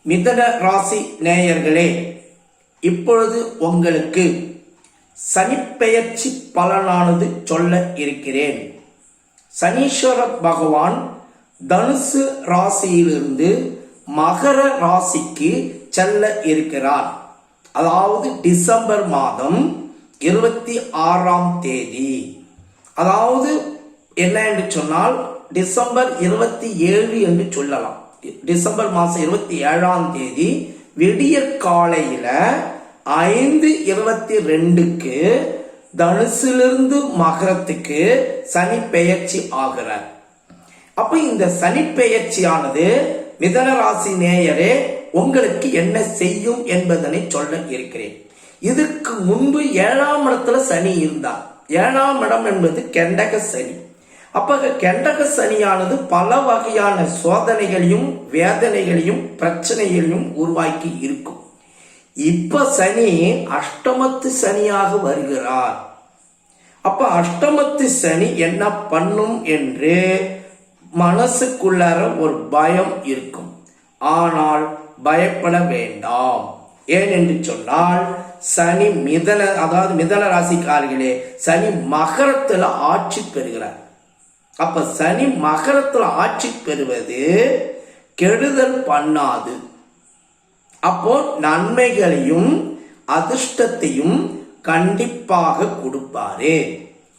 மிதன ராசி நேயர்களே, இப்பொழுது உங்களுக்கு சனிப்பெயர்ச்சி பலனானது சொல்ல இருக்கிறேன். சனீஸ்வர பகவான் தனுசு ராசியிலிருந்து மகர ராசிக்கு செல்ல இருக்கிறார். அதாவது டிசம்பர் மாதம் 26ஆம் தேதி. அதாவது என்ன என்று சொன்னால் டிசம்பர் 27 என்று சொல்லலாம். டிசம்பர் மாதம் 27ஆம் தேதி விடிய காலையில 5:22க்கு தனுசிலிருந்து மகரத்துக்கு சனி பெயர்ச்சி ஆகிறார். அப்ப இந்த சனி பெயர்ச்சியானது மிதன ராசி நேயரே உங்களுக்கு என்ன செய்யும் என்பதனை சொல்ல இருக்கிறேன். இதுக்கு முன்பு 7ஆம் இடத்துல சனி இருந்தார். 7ஆம் இடம் என்பது கெண்டக சனி. அப்ப கெண்டக சனியானது பல வகையான சோதனைகளையும் வேதனைகளையும் பிரச்சனைகளையும் உருவாக்கி இருக்கும். இப்ப சனி அஷ்டமத்து சனியாக வருகிறார். அப்ப அஷ்டமத்து சனி என்ன பண்ணும் என்று மனசுக்குள்ளார ஒரு பயம் இருக்கும். ஆனால் பயப்பட வேண்டாம். ஏன் என்று சொன்னால் சனி மிதன ராசிக்காரர்களே, சனி மகரத்துல ஆட்சி பெறுகிறார். அப்ப சனி மகரத்துல ஆட்சி பெறுவது கெடுதல் பண்ணாது. அப்போ நன்மைகளையும் அதிர்ஷ்டத்தையும் கண்டிப்பாக கொடுப்பாரு.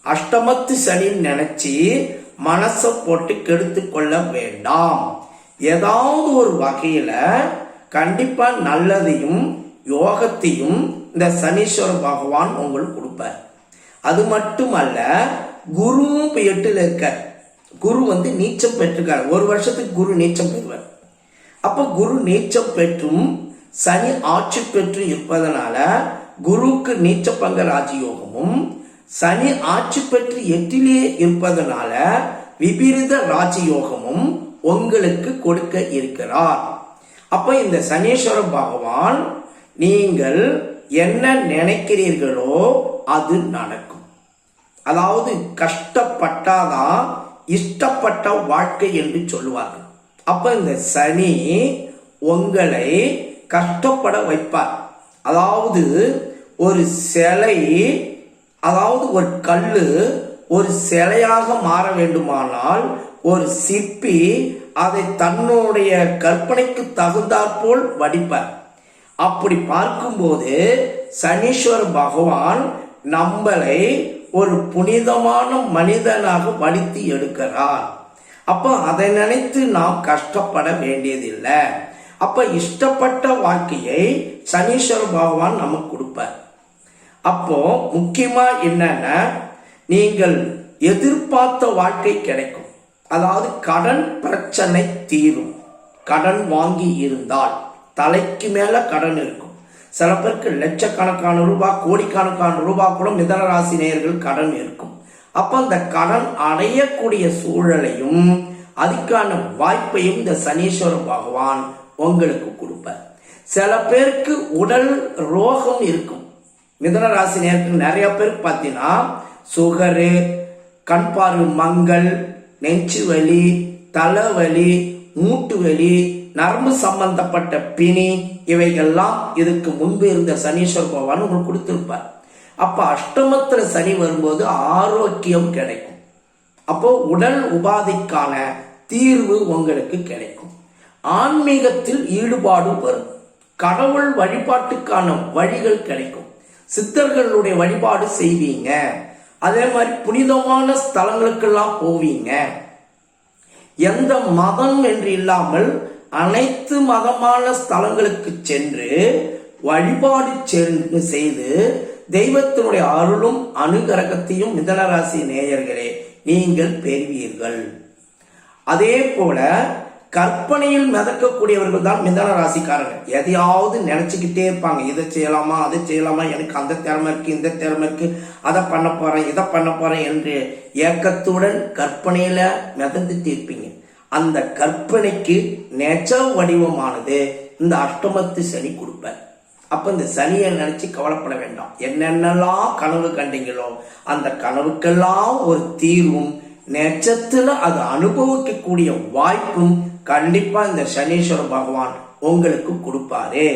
அஷ்டமத்து சனி நினைச்சு மனசை போட்டு கெடுத்து கொள்ள வேண்டாம். ஏதாவது ஒரு வகையில கண்டிப்பா நல்லதையும் யோகத்தையும் இந்த சனீஸ்வர பகவான் உங்களுக்கு கொடுப்பார். அது மட்டுமல்ல, குருவும் இப்ப 8ல இருக்க. குரு நீச்சம் பெற்றிருக்கார். ஒரு வருஷத்துக்கு குரு நீச்சம் பெறுவார். அப்ப குரு நீச்சம் பெற்றும் சனி ஆட்சி பெற்று இருப்பதனால குருவுக்கு நீச்ச பங்க ராஜயோகமும், சனி ஆட்சி பெற்று 8லே இருப்பதனால விபரீத ராஜயோகமும் உங்களுக்கு கொடுக்க இருக்கிறார். அப்ப இந்த சனீஸ்வர பகவான் நீங்கள் என்ன நினைக்கிறீர்களோ அது நடக்கும். அதாவது கஷ்டப்பட்டாதான் இஷ்டப்பட்ட வாழ்க்கை என்று சொல்லுவார்கள். அப்ப இந்த சனி உங்களை கஷ்டப்பட வைப்பார். அதாவது ஒரு சிலை, அதாவது ஒரு கல்லு ஒரு சிலையாக மாற வேண்டுமானால் ஒரு சிற்பி அதை தன்னுடைய கற்பனைக்கு தகுந்தாற்போல் வடிப்பார். அப்படி பார்க்கும்போது சனீஸ்வர பகவான் நம்மளை ஒரு புனிதமான மனிதனாக வடித்து எடுக்கிறார். அப்ப அதை நினைத்து நாம் கஷ்டப்பட வேண்டியதில்லை. அப்ப இஷ்டப்பட்ட வாழ்க்கையை சனீஸ்வர பகவான் நமக்கு கொடுப்பார். அப்போ முக்கியமா என்னன்னா, நீங்கள் எதிர்பார்த்த வாழ்க்கை கிடைக்கும். அதாவது கடன் பிரச்சனை தீரும். கடன் வாங்கி இருந்தால் தலைக்கு மேல கடன் இருக்கும். சில பேருக்கு லட்சக்கணக்கான ரூபாய், கோடிக்கணக்கான ரூபாய் கூட மிதன ராசி நேயர்கள் கடன் இருக்கும். அப்ப அந்த கடன் அடையக்கூடிய சூழலையும் அதுக்கான வாய்ப்பையும் இந்த சனீஸ்வர பகவான் உங்களுக்கு கொடுப்பார். சில பேருக்கு உடல் ரோகம் இருக்கும். மிதன ராசி நேயர்கள் நிறைய பேருக்கு பார்த்தீங்கன்னா சுகரு, கண் பார்வை மங்கல், நெஞ்சு வலி, தலைவலி, மூட்டு வலி, நரம்பு சம்பந்தப்பட்ட பிணி, இவைகள்லாம் இதுக்கு முன்பு இருந்த சனீஸ்வர பகவான் உங்களுக்கு கொடுத்திருப்பார். அப்ப அஷ்டமத்துல சனி வரும்போது ஆரோக்கியம் கிடைக்கும். அப்போ உடல் உபாதைக்கான தீர்வு உங்களுக்கு கிடைக்கும். ஆன்மீகத்தில் ஈடுபாடு வரும். கடவுள் வழிபாட்டுக்கான வழிகள் கிடைக்கும். சித்தர்களுடைய வழிபாடு செய்வீங்க. அதே மாதிரி புனிதமான ஸ்தலங்களுக்கெல்லாம் போவீங்க. எந்த மதம் என்று இல்லாமல் அனைத்து மதமான ஸ்தலங்களுக்கு சென்று வழிபாடு செய்து தெய்வத்தினுடைய அருளும் அனுகிரகத்தையும் மிதனராசி நேயர்களே நீங்கள் பெறுவீர்கள். அதே போல கற்பனையில் மிதக்கக்கூடியவர்கள் தான் மிதன ராசிக்காரர்கள். எதையாவது நினைச்சுக்கிட்டே இருப்பாங்க. இதை செய்யலாமா, அதை செய்யலாமா, எனக்கு அந்த திறமை இருக்கு, இந்த திறமை இருக்கு, அதை பண்ண போறேன், இதை பண்ண போறேன் என்று ஏக்கத்துடன் கற்பனையில மிதந்துட்டு இருப்பீங்க. அந்த கற்பனைக்கு நெஜ வடிவமானது இந்த அஷ்டமத்து சனி கொடுப்பார். அப்ப இந்த சனியை நினைச்சு கவலைப்பட வேண்டாம். என்னென்னலாம் கனவு கண்டீங்களோ அந்த கனவுக்கெல்லாம் ஒரு தீர்வும் நெஜத்துல அது அனுபவிக்கக்கூடிய வாய்ப்பும் கண்டிப்பா இந்த சனீஸ்வர பகவான் உங்களுக்கு கொடுப்பாரு.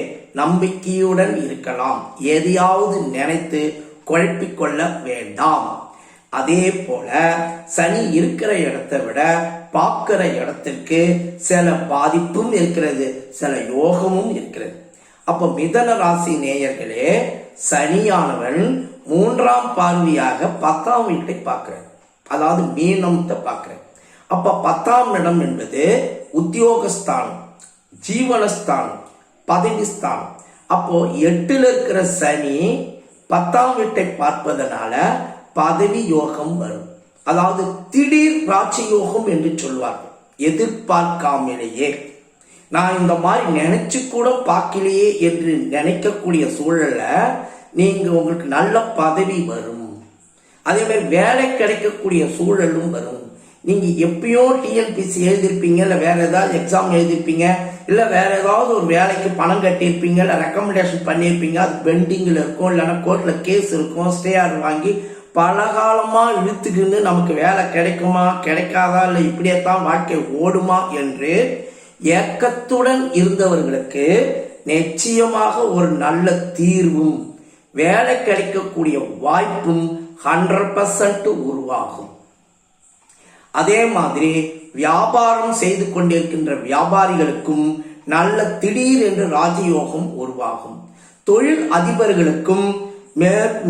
நம்பிக்கையுடன் இருக்கலாம். எதையாவது நினைத்து குழப்பிக்கொள்ள வேண்டாம். அதே போல சனி இருக்கிற இடத்தை விட பார்க்கிற இடத்திற்கு சில பாதிப்பும் இருக்கிறது, சில யோகமும் இருக்கிறது. அப்ப மிதன ராசி நேயர்களே, சனியானவன் 3ஆம் பார்வையாக 10ஆம் வீட்டை பார்க்கிறார், அதாவது மீனத்தை பார்க்கிறார். அப்ப 10ஆம் இடம் என்பது உத்தியோகஸ்தானம், ஜீவனஸ்தானம், பதவிஸ்தானம். அப்போ 8ல் இருக்கிற சனி 10ஆம் வீட்டை பார்ப்பதனால பதவி யோகம் வரும். அதாவது திடீர் ராட்சி யோகம் என்று சொல்வார்கள். எதிர்பார்க்காமலேயே, நான் இந்த மாதிரி நினைச்சு கூட பார்க்கலையே என்று நினைக்கக்கூடிய சூழல்ல நீங்க உங்களுக்கு நல்ல பதவி வரும். அதே மாதிரி வேலை கிடைக்கக்கூடிய சூழலும் வரும். நீங்க எப்பயோ டிஎன்பிசி எழுதிருப்பீங்க, இல்ல வேற ஏதாவது எக்ஸாம் எழுதிருப்பீங்க, இல்ல வேற ஏதாவது ஒரு வேலைக்கு பணம் கட்டியிருப்பீங்க, இல்ல ரெக்கமெண்டேஷன் பண்ணியிருப்பீங்க, அது பெண்டிங்ல இருக்கும், இல்லைன்னா கோர்ட்ல கேஸ் இருக்கும், ஸ்டே ஆர்டர் வாங்கி பல காலமா இழுத்துக்கின்னு நமக்கு வேலை கிடைக்குமா கிடைக்காதா, இல்லை இப்படியேத்தான் வாழ்க்கை ஓடுமா என்று ஏக்கத்துடன் இருந்தவர்களுக்கு நிச்சயமாக ஒரு நல்ல தீர்வும் வேலை கிடைக்கக்கூடிய வாய்ப்பும் 100% உருவாகும். அதே மாதிரி வியாபாரம் செய்து கொண்டிருக்கின்ற வியாபாரிகளுக்கும் நல்ல திடீர் என்று ராஜயோகம் உருவாகும். தொழில் அதிபர்களுக்கும்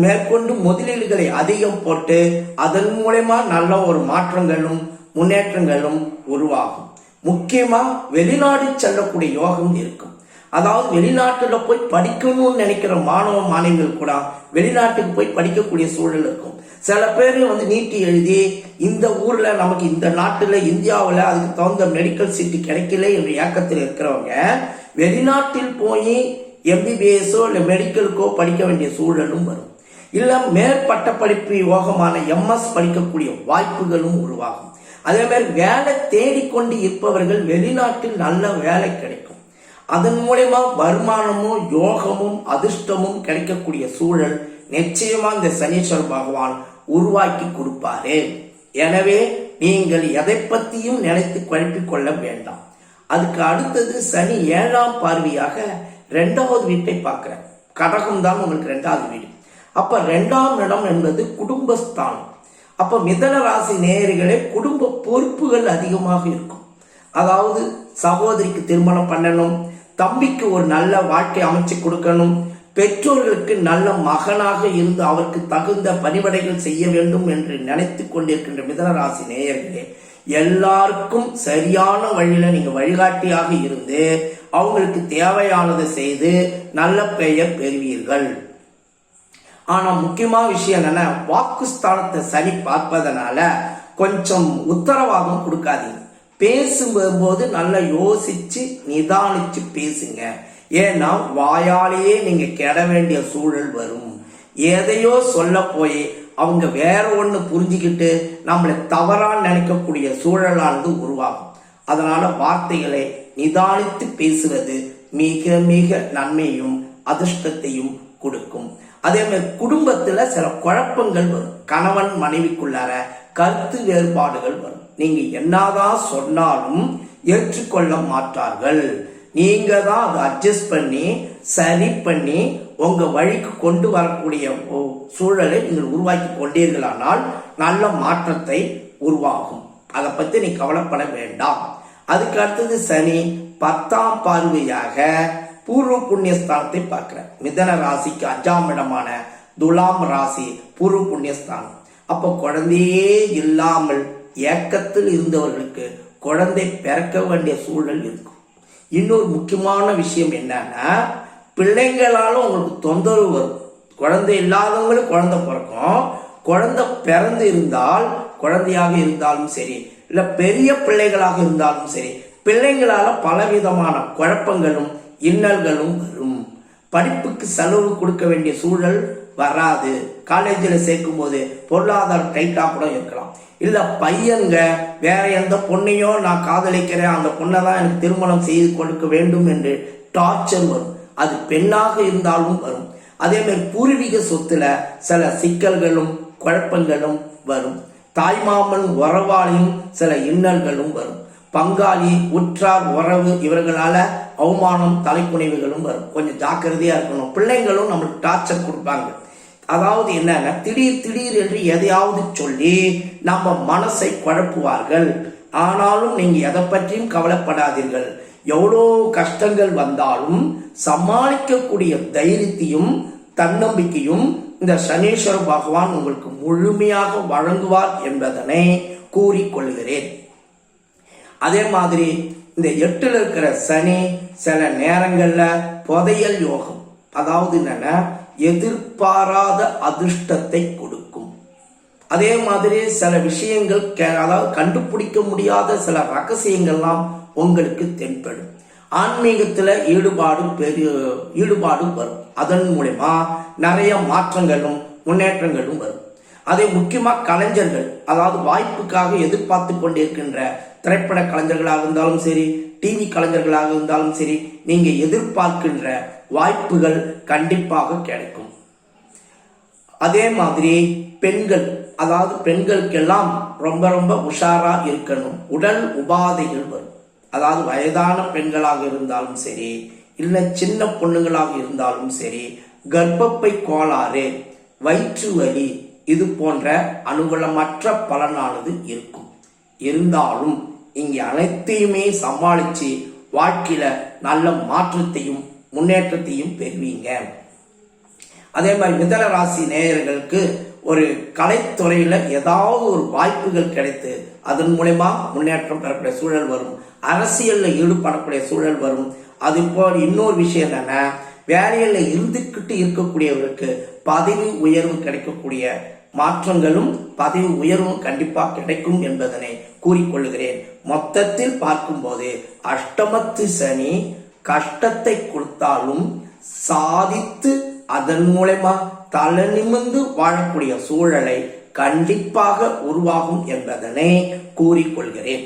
மேற்கொண்டு முதலீடுகளை அதிகம் போட்டு அதன் மூலமா நல்ல ஒரு மாற்றங்களும் முன்னேற்றங்களும் உருவாகும். முக்கியமா வெளிநாடு செல்லக்கூடிய யோகம் இருக்கும். அதாவது வெளிநாட்டுல போய் படிக்கணும்னு நினைக்கிற மாணவ மாணவிகள் கூட வெளிநாட்டுக்கு போய் படிக்கக்கூடிய சூழல் இருக்கும். சில பேர் நீட்டி எழுதி இந்த ஊர்ல நமக்கு இந்த நாட்டுல இந்தியாவில் அதுக்கு தகுந்த மெடிக்கல் சீட்டு கிடைக்கல என்ற ஏக்கத்தில் இருக்கிறவங்க வெளிநாட்டில் போய் எம்பிபிஎஸ்ஓ இல்லை மெடிக்கலுக்கோ படிக்க வேண்டிய சூழலும் வரும். இல்ல மேற்பட்ட படிப்பு யோகமான எம்எஸ் படிக்கக்கூடிய வாய்ப்புகளும் உருவாகும். அதே மாதிரி வேலை தேடிக்கொண்டு இருப்பவர்கள் வெளிநாட்டில் நல்ல வேலை கிடைக்கும். அதன் மூலமா வருமானமும் யோகமும் அதிர்ஷ்டமும் கிடைக்கக்கூடிய சூழல் நிச்சயமா இந்த சனீஸ்வர பகவான் உருவாக்கி கொடுப்பாரு. எனவே நீங்கள் எதை பத்தியும் நினைத்து குழப்பிக் கொள்ள வேண்டாம். அதுக்கு அடுத்தது சனி 7ஆம் பார்வையாக 2வது வீட்டை பார்க்கிற கடகம் தான் உங்களுக்கு 2வது வீடு. அப்ப 2ஆம் இடம் என்பது குடும்பஸ்தானம். அப்ப மிதன ராசி நேயர்களே, குடும்ப பொறுப்புகள் அதிகமாக இருக்கும். அதாவது சகோதரிக்கு திருமணம் பண்ணணும், தம்பிக்கு ஒரு நல்ல வாழ்க்கை அமைச்சு கொடுக்கணும், பெற்றோர்களுக்கு நல்ல மகனாக இருந்து அவருக்கு தகுந்த பணிவிடைகள் செய்ய வேண்டும் என்று நினைத்து கொண்டிருக்கின்ற மிதன ராசி நேயர்களே, எல்லாருக்கும் சரியான வழியில நீங்க வழிகாட்டியாக இருந்து அவங்களுக்கு தேவையானதை செய்து நல்ல பெயர் பெறுவீர்கள். ஆனா முக்கியமான விஷயம் என்னன்னா, வாக்குஸ்தானத்தை சனி பார்ப்பதனால கொஞ்சம் உத்தரவாதம் கொடுக்காதீங்க. பேசும்போது நல்லா யோசிச்சு நிதானிச்சு பேசுங்க. ஏன்னா வாயாலேயே நீங்க கெட வேண்டிய சூழல் வரும். எதையோ சொல்ல போய் அவங்க வேற ஒண்ணு புரிஞ்சுக்கிட்டு நம்மளை தவறா நினைக்கக்கூடிய சூழலானது உருவாகும். அதனால வார்த்தைகளை நிதானித்து பேசுவது மிக மிக நன்மையும் அதிர்ஷ்டத்தையும் கொடுக்கும். அதே மாதிரி குடும்பத்துல சில குழப்பங்கள் வரும். கணவன் மனைவிக்குள்ளார கருத்து வேறுபாடுகள் வரும். நீங்க என்னதான் சொன்னாலும் ஏற்றுக்கொள்ள மாட்டார்கள். நீங்க தான் அதை அட்ஜஸ்ட் பண்ணி சரி பண்ணி உங்க வழிக்கு கொண்டு வரக்கூடிய சூழலை நீங்கள் உருவாக்கி கொண்டீர்களானால் நல்ல மாற்றத்தை உருவாகும். அதை பத்தி நீ கவலைப்பட வேண்டாம். அதுக்கு அடுத்தது சனி 10ஆம் பார்வையாக பூர்வ புண்ணியஸ்தானத்தை பார்க்கிற மிதன ராசிக்கு 5ஆம் இடமான துலாம் ராசி பூர்வ புண்ணியஸ்தானம். அப்ப குழந்தையே இல்லாமல் ஏக்கத்தில் இருந்தவர்களுக்கு குழந்தை பிறக்க வேண்டிய சூழல் இருக்கும். இன்னொரு முக்கியமான விஷயம் என்னன்னா, பிள்ளைங்களால உங்களுக்கு தொந்தரவு வரும். குழந்தை இல்லாதவங்களுக்கு குழந்தை பிறக்கும். குழந்தை பிறந்து இருந்தால் குழந்தையாக இருந்தாலும் சரி, இல்ல பெரிய பிள்ளைகளாக இருந்தாலும் சரி, பிள்ளைங்களால பலவிதமான குழப்பங்களும் இன்னல்களும் வரும். படிப்புக்கு செலவு கொடுக்க வேண்டிய சூழல் வராது. காலேஜில் சேர்க்கும் போது பொருளாதாரம் டைட்டா கூட இருக்கலாம். இல்ல பையன்க வேற எந்த பொண்ணையோ நான் காதலிக்கிறேன், அந்த பொண்ணை தான் எனக்கு திருமணம் செய்து கொடுக்க வேண்டும் என்று டார்ச்சர் வரும். அது பெண்ணாக இருந்தாலும் வரும். அதே மாதிரி பூர்வீக சொத்துல சில சிக்கல்களும் குழப்பங்களும் வரும். தாய்மாமன் உறவாளியும் சில இன்னல்களும் வரும். பங்காளி, உற்றார், உறவு இவர்களால அவமானம், தலைக்குனிவுகளும் வரும். கொஞ்சம் ஜாக்கிரதையா இருக்கணும். பிள்ளைங்களும் நம்மளுக்கு டார்ச்சர் கொடுப்பாங்க. அதாவது என்னன்னா, திடீர் என்று எதையாவது சொல்லி நம்ம மனசை குழப்புவார்கள். ஆனாலும் நீங்க எதை பற்றியும் கவலைப்படாதீர்கள். எவ்வளோ கஷ்டங்கள் வந்தாலும் சமாளிக்கக்கூடிய தைரியத்தையும் தன்னம்பிக்கையும் இந்த சனீஸ்வர பகவான் உங்களுக்கு முழுமையாக வழங்குவார் என்பதனை கூறிக்கொள்கிறேன். அதே மாதிரி இந்த 8ல் இருக்கிற சனி சில நேரங்கள்ல புதையல் யோகம், அதாவது என்னன்னா எதிர்பாராத அதிர்ஷ்டத்தை கொடுக்கும். அதே மாதிரி சில விஷயங்கள் அதாவது கண்டுபிடிக்க முடியாத சில ரகசியங்கள்லாம் உங்களுக்கு தென்படும். ஆன்மீகத்துல ஈடுபாடு வரும். அதன் மூலமா நிறைய மாற்றங்களும் முன்னேற்றங்களும் வரும். அதே முக்கியமா கலைஞர்கள், அதாவது வாய்ப்புக்காக எதிர்பார்த்து கொண்டிருக்கின்ற திரைப்பட கலைஞர்களாக இருந்தாலும் சரி, டிவி கலைஞர்களாக இருந்தாலும் சரி, நீங்க எதிர்பார்க்கின்ற வாய்ப்புகள் கண்டிப்பாக கிடைக்கும். அதே மாதிரி பெண்கள், அதாவது பெண்களுக்கெல்லாம் ரொம்ப ரொம்ப உஷாரா இருக்கணும். உடல் உபாதைகள் வரும். அதாவது வயதான பெண்களாக இருந்தாலும் சரி, இல்ல சின்ன பொண்ணுங்களாக இருந்தாலும் சரி, கர்ப்பப்பை கோளாறு, வயிற்று வலி இது போன்ற அனுகூலமற்ற பலனானது இருக்கும். இருந்தாலும் இங்க அனைத்தையுமே சமாளிச்சு வாழ்க்கையில நல்ல மாற்றத்தையும் முன்னேற்றத்தையும் பெறுவீங்க. அதே மாதிரி மிதன ராசி நேயர்களுக்கு ஒரு கலைத்துறையில ஏதாவது ஒரு வாய்ப்புகள் கிடைத்து அதன் மூலமா முன்னேற்றம் பெறக்கூடிய சூழல் வரும். அரசியல்ல ஈடுபடக்கூடிய சூழல் வரும். அது போல் இன்னொரு விஷயம் என்னன்னா, வேலையில இருந்துக்கிட்டு இருக்கக்கூடியவர்களுக்கு பதவி உயர்வு கிடைக்கக்கூடிய மாற்றங்களும் பதவி உயர்வும் கண்டிப்பா கிடைக்கும் என்பதனை கூறிக்கொள்கிறேன். மொத்தத்தில் பார்க்கும்போது அஷ்டமத்து சனி கஷ்டத்தை கொடுத்தாலும் சாதித்து அதன் மூலமா தலை நிமிர்ந்து வாழக்கூடிய சூழலை கண்டிப்பாக உருவாகும் என்பதனை கூறிக்கொள்கிறேன்.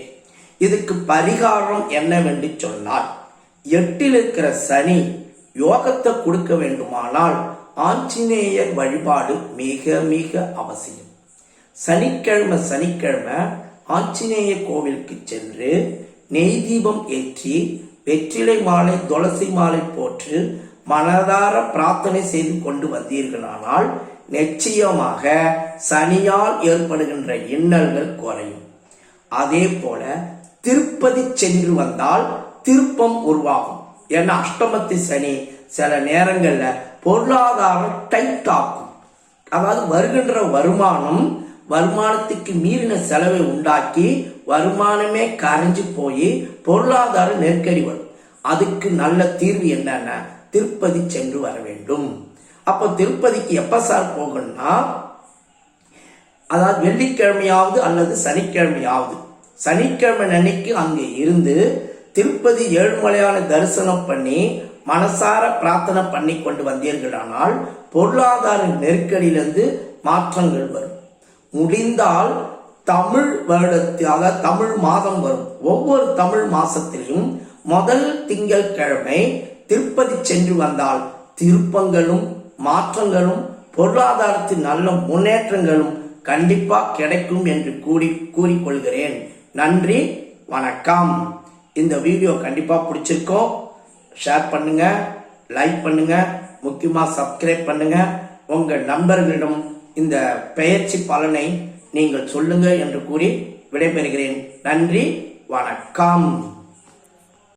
இதுக்கு பரிகாரம் என்னவென்று சொன்னால், 8ல் இருக்கிற சனி யோகத்தை கொடுக்க வேண்டுமானால் ஆஞ்சநேயர் வழிபாடு மிக மிக அவசியம். சனிக்கிழமை ஆஞ்சநேய கோவிலுக்கு சென்று நெய் தீபம் ஏற்றி வெற்றிலை மாலை, துளசி மாலை போற்று மனதார பிரார்த்தனை செய்து கொண்டு வந்தீர்களானால் நிச்சயமாக சனியால் ஏற்படுகின்ற இன்னல்கள் குறையும். அதே போல திருப்பதி சென்று வந்தால் திருப்பம் உருவாகும். ஏன்னா அஷ்டமத்து சனி சில நேரங்கள்ல பொருளாதாரம் டைட் ஆகும். அதாவது வருகின்ற வருமானத்துக்கு மீறின செலவை உண்டாக்கி வருமானமே கரைஞ்சு போய் பொருளாதார நெருக்கடி வரும். அதுக்கு நல்ல தீர்வு என்னன்னா, திருப்பதி சென்று வர வேண்டும். அப்போ திருப்பதிக்கு எப்ப சார் போகணும்னா, அதாவது வெள்ளிக்கிழமையாவது அல்லது சனிக்கிழமையாவது. சனிக்கிழமை அன்னைக்கு அங்கே இருந்து திருப்பதி ஏழுமலையான தரிசனம் பண்ணி மனசார பிரார்த்தனை பண்ணி கொண்டு வந்தீர்களானால் பொருளாதார நெருக்கடியிலிருந்து மாற்றங்கள் வரும். முடிந்தால் தமிழ் வருடத்தில், அதாவது தமிழ் மாதம் வரும். ஒவ்வொரு தமிழ் மாசத்திலையும் முதல் திங்கட்கிழமை திருப்பதி சென்று வந்தால் திருப்பங்களும் மாற்றங்களும் பொருளாதாரத்தின் நல்ல முன்னேற்றங்களும் கண்டிப்பா கிடைக்கும் என்று கூறிக்கொள்கிறேன். நன்றி, வணக்கம். இந்த வீடியோ கண்டிப்பா பிடிச்சிருக்கோம். ஷேர் பண்ணுங்க, லைக் பண்ணுங்க, முக்கியமா சப்ஸ்கிரைப் பண்ணுங்க. உங்க நண்பர்களிடம் இந்த பெயர்ச்சி பலனை நீங்கள் சொல்லுங்க என்று கூறி விடைபெறுகிறேன். நன்றி, வணக்கம்.